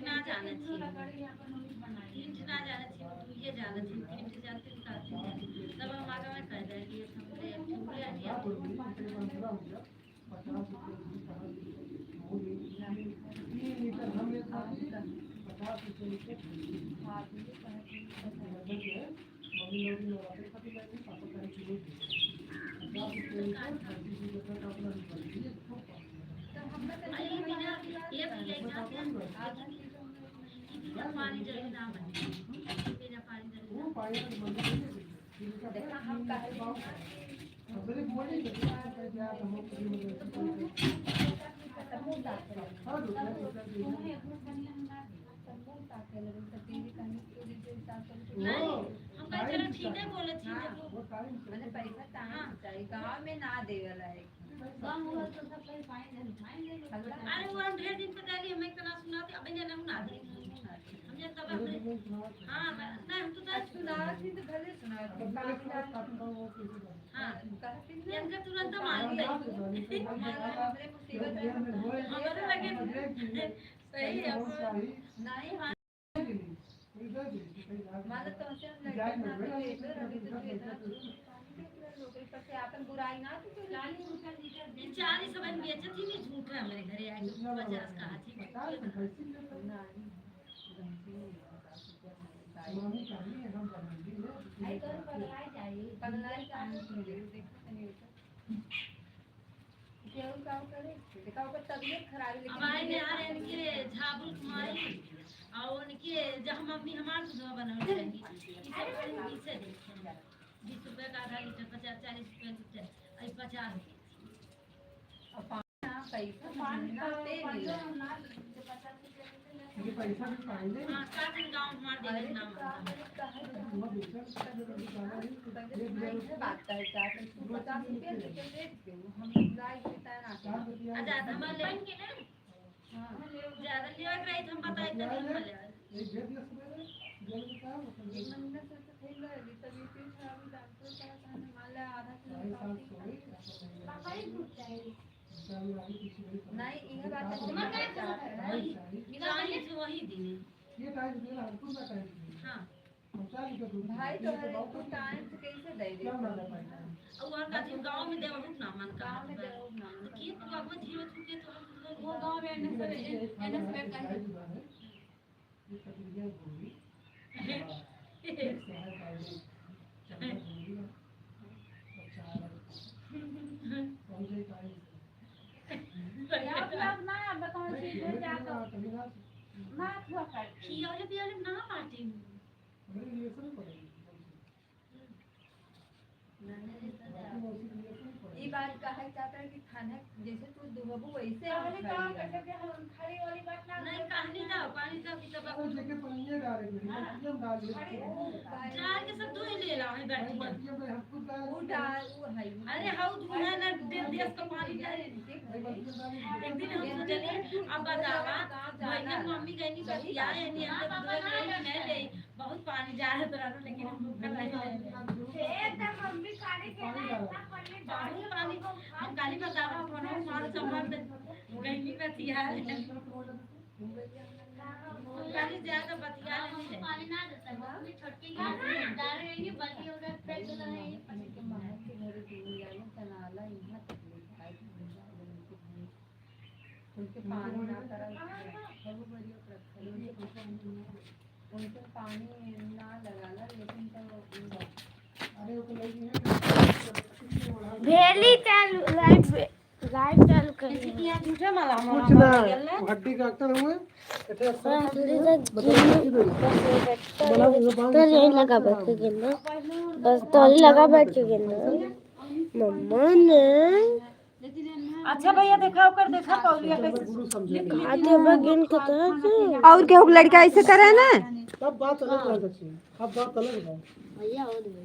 ना जाने चाहिए ना जाने चाहिए ये जाने चाहिए फिर जानते तब हम आगे में कह दे कि हमने ठुकरे दिया ये पानी जरूर ना बने बिना पानी जरूर देखा हम कहे नहीं हम कह चलो ठीक है बोले ठीक है मैंने पैसा कहाँ चाहिए गाँव में ना देवला है गांव में तो सब कोई फाइन अरे वो हम ढेर दिन पहले हमें इतना सुना थे अब इन्हें ना दे हम जब तब अपने हां नहीं हम तो सुनावा थी तो भले सुनावा हां इनका तुरंत मान गए हमारे मुसीबत है हमारे लगे सही है नहीं माला तो हमसे हम लगे अभी तो नौकरी पर से आपन बुराई ना तो 40 सब बेचे थी भी झूठ है मेरे घरे आके 50 का थी आई तो पगलाई जाए पगलाई का क्यों काम करे देखा ऊपर तबीयत खराब लेकिन हमारे यहाँ इनके झाबुल कुमारी और उनके जहाँ मम्मी हमारे से दवा बना रहेंगी ये सब से देखें 20 रुपए का आधा लीटर 50-40 रुपए लीटर 50 पैसा पानी मिला ये पैसा भी पाएंगे हाँ काटन गाँव हमारे देने नाम बात है 50 रुपये लेके दे हम लाइक बिताए ना आजाद हमारे लेंगे ना ज्यादा लेवा रही हम बताए तो हम ले एक डेढ़ लाख रुपए जल्द का महीना से तो थे गए तब ये फिर खराब डॉक्टर का कहना मान ले आधा किलो नहीं ये बात है निकालने से वही दिन ये टाइम देना हमको ना टाइम हाँ भाई तो हर एक टाइम से कैसे दे दे क्या माना पाएगा और वहाँ का दिन गाँव में देव ना मन का गांव में देव ना तो की तो बाबू जीवन चुके तो वो गांव में एनएस में कहीं ये प्रक्रिया होगी खियाले पियाले ना पार्टी ये बात कहा जाता है कि खाना जैसे तू दुबबू वैसे हम खड़ी वाली बात ना नहीं कहानी जाओ पानी का की तब वो लेके पनिया डाल रही है हम डाल रहे चार के सब दो ही ले रहा है बैठ के हैं हम खुद डाल वो डाल वो है अरे हाउ दुनिया ना देश का पानी डाले एक दिन हम सोचले अब बतावा भैया मम्मी कहनी बतिया है नहीं हम तो नहीं ले बहुत पानी जा रहा है तोरा लेकिन हम भूख नहीं एकदम मम्मी खाने के लिए इतना पानी पानी हम काली बतावा फोन मार संभाल कहनी बतिया है काली ज्यादा बतिया नहीं है पानी ना देता है छोटी डाल रहेंगे बल्कि उधर फेंक रहे हैं के मां के घर दूर जाने तनाला यहां तक ले खाई उनके पानी ना करा बहुत बढ़िया रखा उनके पानी ना लगाना लेकिन तो अरे वो लगी है भेली चालू लाइव लाइट चालू कर यहाँ झूठा माला कुछ ना वो हड्डी डॉक्टर हुए इतने तो यही लगा बैठ के गिनना बस तोली लगा बैठ के गिनना मम्मा ने अच्छा भैया देखा कर देखा पौलिया कैसे गुरु समझे आधे बा गिन के तो और केहू के लड़का ऐसे करे ना तब बात अलग रह जाती है अब बात अलग है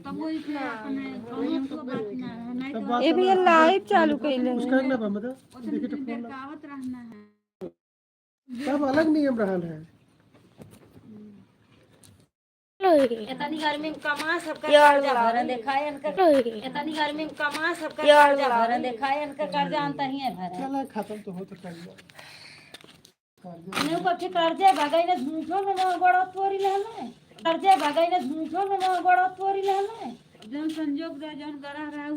तब वो इसलिए अपने हमको बात ना है नहीं तब बात ये भी लाइव चालू कैले उसका एक ना बता देखिए तो फोन कहावत रहना है सब अलग नियम रहल है इतनी गर्मी में कमा सबका कर्जा भरन देखाए इनका इतनी गर्मी में कमा सबका कर्जा भरन देखाए इनका कर्जा अंत ही है भरन चला खत्म तो हो तो कर लो नहीं कभी कर्जे भगाई ने झूठो में गोड़ा तोरी लेले कर्जे भगाई ने झूठो में गोड़ा तोरी लेले जौन संजोग रहे जौन गड़ा रहे